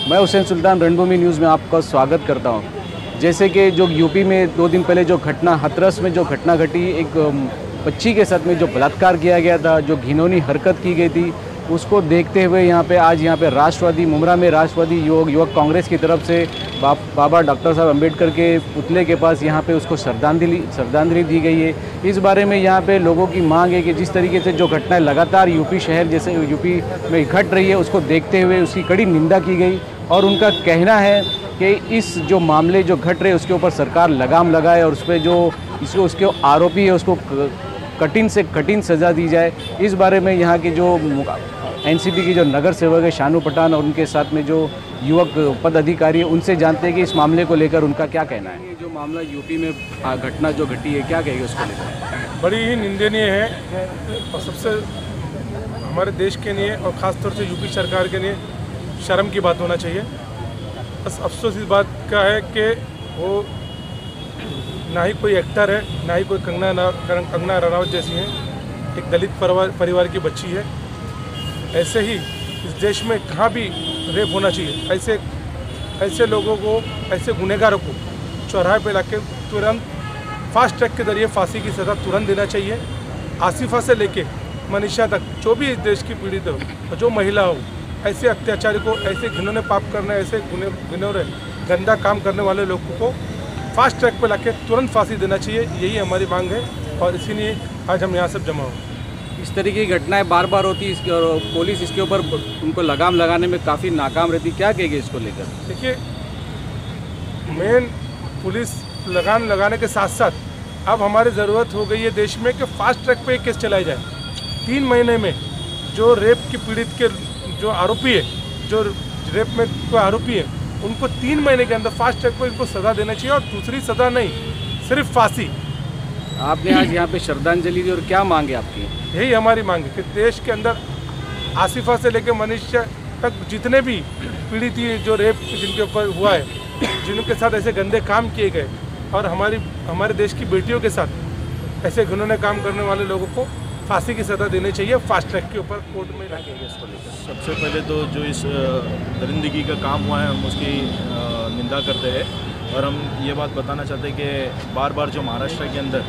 मैं हुसैन सुल्तान रणभूमि न्यूज़ में आपका स्वागत करता हूं। जैसे कि जो यूपी में 2 दिन पहले जो घटना हाथरस में जो घटना घटी, एक बच्ची के साथ में जो बलात्कार किया गया था, जो घिनौनी हरकत की गई थी, उसको देखते हुए यहाँ पे आज यहाँ पे राष्ट्रवादी मुमरा में राष्ट्रवादी युवक कांग्रेस की तरफ से बाबा डॉक्टर साहब अम्बेडकर के पुतले के पास यहाँ पे उसको श्रद्धांजलि दी गई है। इस बारे में यहाँ पे लोगों की मांग है कि जिस तरीके से जो घटनाएं लगातार यूपी शहर जैसे यूपी में घट रही है, उसको देखते हुए उसकी कड़ी निंदा की गई और उनका कहना है कि इस जो मामले जो घट रहे उसके ऊपर सरकार लगाम लगाए और उस पर जो उसके आरोपी है उसको कठिन से कठिन सज़ा दी जाए। इस बारे में यहाँ के जो एनसीपी के जो नगर सेवक है शानू पठान और उनके साथ में जो युवक पद अधिकारी है, उनसे जानते हैं कि इस मामले को लेकर उनका क्या कहना है। ये जो मामला यूपी में घटना जो घटी है, क्या कहेंगे उसको लेकर? बड़ी ही निंदनीय है और सबसे हमारे देश के लिए और ख़ासतौर से यूपी सरकार के लिए शर्म की बात होना चाहिए। बस अफसोस इस बात का है कि वो ना ही कोई एक्टर है, ना ही कोई कंगना रनावत जैसी है, एक दलित परिवार की बच्ची है। ऐसे ही इस देश में कहाँ भी रेप होना चाहिए। ऐसे लोगों को, ऐसे गुनहगारों को चौराहे पे लाके तुरंत फास्ट ट्रैक के जरिए फांसी की सज़ा तुरंत देना चाहिए। आसिफा से लेके मनीषा तक जो भी इस देश की पीड़ित हो और जो महिला हो, ऐसे अत्याचारी को, ऐसे घिनौने पाप करने, ऐसे घिनौने गंदा काम करने वाले लोगों को फास्ट ट्रैक पे लाके तुरंत फांसी देना चाहिए। यही हमारी मांग है और इसीलिए आज हम यहाँ सब जमा हो। इस तरीके की घटनाएं बार बार होती है और पुलिस इसके ऊपर उनको लगाम लगाने में काफ़ी नाकाम रहती, क्या कहेंगे इसको लेकर? देखिए, मेन पुलिस लगाम लगाने के साथ साथ अब हमारी ज़रूरत हो गई है देश में कि फास्ट ट्रैक पे केस चलाई जाए। 3 महीने में जो रेप की पीड़ित के जो आरोपी है, जो रेप में कोई आरोपी है, उनको 3 महीने के अंदर फास्ट ट्रैक पर इनको सज़ा देना चाहिए और दूसरी सज़ा नहीं, सिर्फ फांसी। आपने आज यहाँ पे श्रद्धांजलि दी और क्या मांगे आपकी? यही हमारी मांग है कि देश के अंदर आसिफा से लेकर मनीषा तक जितने भी पीड़ित थी, जो रेप जिनके ऊपर हुआ है, जिनके साथ ऐसे गंदे काम किए गए और हमारे देश की बेटियों के साथ ऐसे घिनौने काम करने वाले लोगों को फांसी की सज़ा देनी चाहिए, फास्ट ट्रैक के ऊपर कोर्ट में रखेंगे इसको लेकर। सबसे पहले तो जो इस दरिंदगी का काम हुआ है, हम उसकी निंदा करते हैं और हम ये बात बताना चाहते हैं कि बार बार जो महाराष्ट्र के अंदर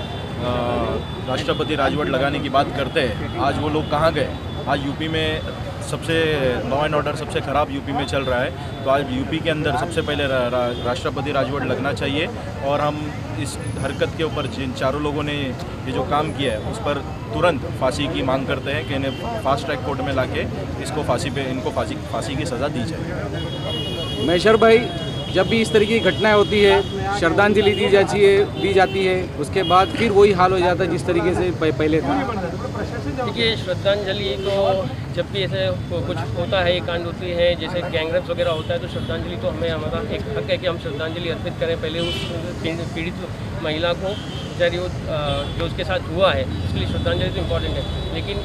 राष्ट्रपति राजवट लगाने की बात करते हैं, आज वो लोग कहाँ गए? आज यूपी में सबसे लॉ एंड ऑर्डर सबसे ख़राब यूपी में चल रहा है, तो आज यूपी के अंदर सबसे पहले राष्ट्रपति राजवट लगना चाहिए और हम इस हरकत के ऊपर जिन चारों लोगों ने ये जो काम किया है उस पर तुरंत फांसी की मांग करते हैं कि इन्हें फास्ट ट्रैक कोर्ट में लाके इनको फांसी की सज़ा दी जाए। महेश्वर भाई, जब भी इस तरीके की घटनाएं होती है, श्रद्धांजलि दी जाती है, उसके बाद फिर वही हाल हो जाता है जिस तरीके से पहले था। देखिए, श्रद्धांजलि तो जब भी ऐसे कुछ होता है, कांड होती है, जैसे गैंगरेप्स वगैरह होता है, तो श्रद्धांजलि तो हमारा एक हक है कि हम श्रद्धांजलि अर्पित करें पहले उस पीड़ित महिला को, बेचारी जो उसके साथ हुआ है, उसके लिए श्रद्धांजलि तो इम्पॉर्टेंट है। लेकिन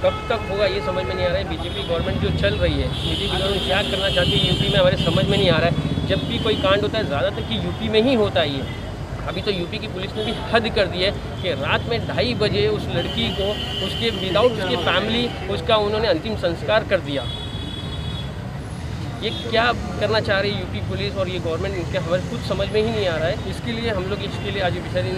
कब तक होगा ये समझ में नहीं आ रहा है। बीजेपी गवर्नमेंट जो चल रही है, बीजेपी गवर्नमेंट क्या करना चाहती है यूपी में, हमारे समझ में नहीं आ रहा है। जब भी कोई कांड होता है, ज़्यादातर कि यूपी में ही होता है ये। अभी तो यूपी की पुलिस ने भी हद कर दी है कि रात में 2:30 बजे उस लड़की को उसके विदाउट उसकी फैमिली उसका उन्होंने अंतिम संस्कार कर दिया। ये क्या करना चाह रही है यूपी पुलिस और ये गवर्नमेंट, इनके हमारे कुछ समझ में ही नहीं आ रहा है। इसके लिए हम लोग आज बेचारी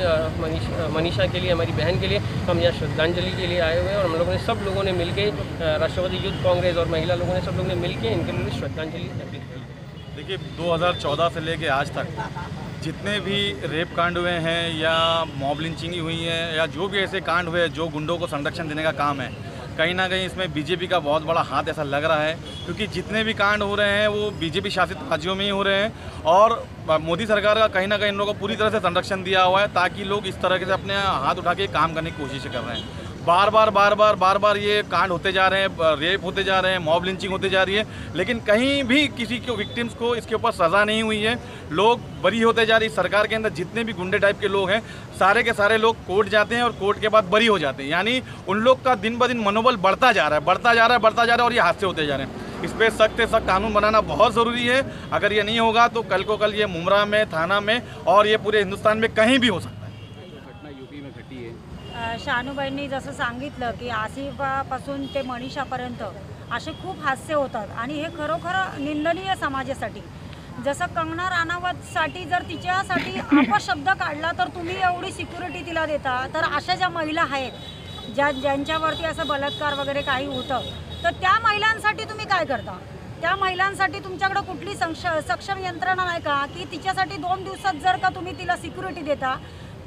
मनीषा के लिए, हमारी बहन के लिए हम यहाँ श्रद्धांजलि के लिए आए हुए हैं और हम लोगों ने सब लोगों ने मिलके, राष्ट्रवादी युद्ध कांग्रेस और महिला लोगों ने सब लोगों ने मिलके इनके लिए श्रद्धांजलि अर्पित की। देखिए, 2014 से लेके आज तक जितने भी रेप कांड हुए हैं या मॉब लिंचिंग हुई है या जो भी ऐसे कांड हुए जो गुंडों को संरक्षण देने का काम है, कहीं ना कहीं इसमें बीजेपी का बहुत बड़ा हाथ ऐसा लग रहा है, क्योंकि जितने भी कांड हो रहे हैं वो बीजेपी शासित राज्यों में ही हो रहे हैं और मोदी सरकार का कहीं ना कहीं इन लोगों को पूरी तरह से संरक्षण दिया हुआ है ताकि लोग इस तरह से अपने हाथ उठा के काम करने की कोशिश कर रहे हैं। बार बार ये कांड होते जा रहे हैं, रेप होते जा रहे हैं, मॉब लिंचिंग होते जा रही है, लेकिन कहीं भी किसी को विक्टिम्स को इसके ऊपर सज़ा नहीं हुई है। लोग बरी होते जा रही। सरकार के अंदर जितने भी गुंडे टाइप के लोग हैं, सारे के सारे लोग कोर्ट जाते हैं और कोर्ट के बाद बरी हो जाते हैं। यानी उन लोग का दिन ब दिन मनोबल बढ़ता जा रहा है और ये हादसे होते जा रहे हैं। इस पर सख्त से सख्त कानून बनाना बहुत ज़रूरी है। अगर ये नहीं होगा तो कल को कल ये मुमरा में, थाना में और ये पूरे हिंदुस्तान में कहीं भी हो सकता है। शानूबाईंनी जसं सांगितलं की आसिफापासून ते मनीषापर्यंत असे खूप हास्य होतात आणि हे खरोखर निंदनीय समाजासाठी. जसं कंगना राणावतसाठी जर तिच्यासाठी अपशब्द काढला तर तुम्ही एवढी सिक्युरिटी तिला देता, तर अशा ज्या महिला आहेत ज्यांच्यावरती असं बलात्कार वगैरे काही होतं, तर त्या महिलांसाठी तुम्ही काय करता? त्या महिलांसाठी तुमच्याकडे कुठली सक्षम यंत्रणा नाही का की तिच्यासाठी 2 दिवसात जर का तुम्ही तिला सिक्युरिटी देता,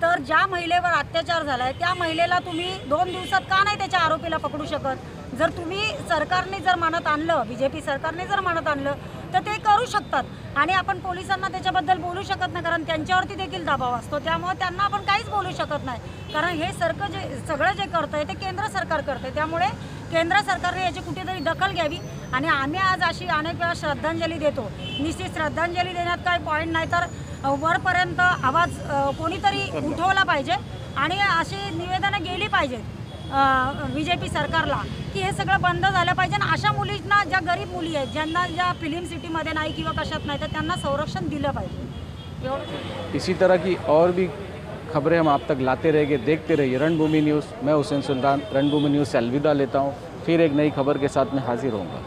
तर ज्या महिलेवर अत्याचार झाला आहे त्या महिलेला तुम्ही 2 दिवसात का नाही त्याच्या आरोपीला पकडू शकत? जर तुम्ही सरकारने जर मनात आणलं, BJP सरकारने जर मनात आणलं तर ते करू शकतात आणि आपण पोलिसांना त्याच्याबद्दल बोलू शकत नाही, कारण त्यांच्यावरती देखील दबाव असतो. त्यामुळे त्यांना आपण काहीच बोलू शकत नाही, कारण हे सगळं जे करतं आहे ते केंद्र सरकार करते. त्यामुळे केंद्र सरकारने याची कुठेतरी दखल घ्यावी आणि आम्ही आज अशी अनेक वेळा श्रद्धांजली देतो. निश्चित श्रद्धांजली देण्यात काही पॉईंट नाही, तर वरपर्यंत आवाज कोणीतरी उठवला पाहिजे आणि अशी निवेदनं गेली पाहिजेत BJP सरकारला की हे सगळं बंद झालं पाहिजे आणि अशा मुलींना, ज्या गरीब मुली आहेत ज्यांना ज्या फिल्म सिटीमध्ये नाही किंवा कशात नाही, तर त्यांना संरक्षण दिलं पाहिजे. इसी तरह की और भी खबरें हम आप तक लाते रहेंगे. देखते रहिए रणभूमि न्यूज़. मैं हुसैन सुल्तान रणभूमि न्यूज़ से अलविदा लेता हूँ. फिर एक नई खबर के साथ मैं हाजिर होऊंगा.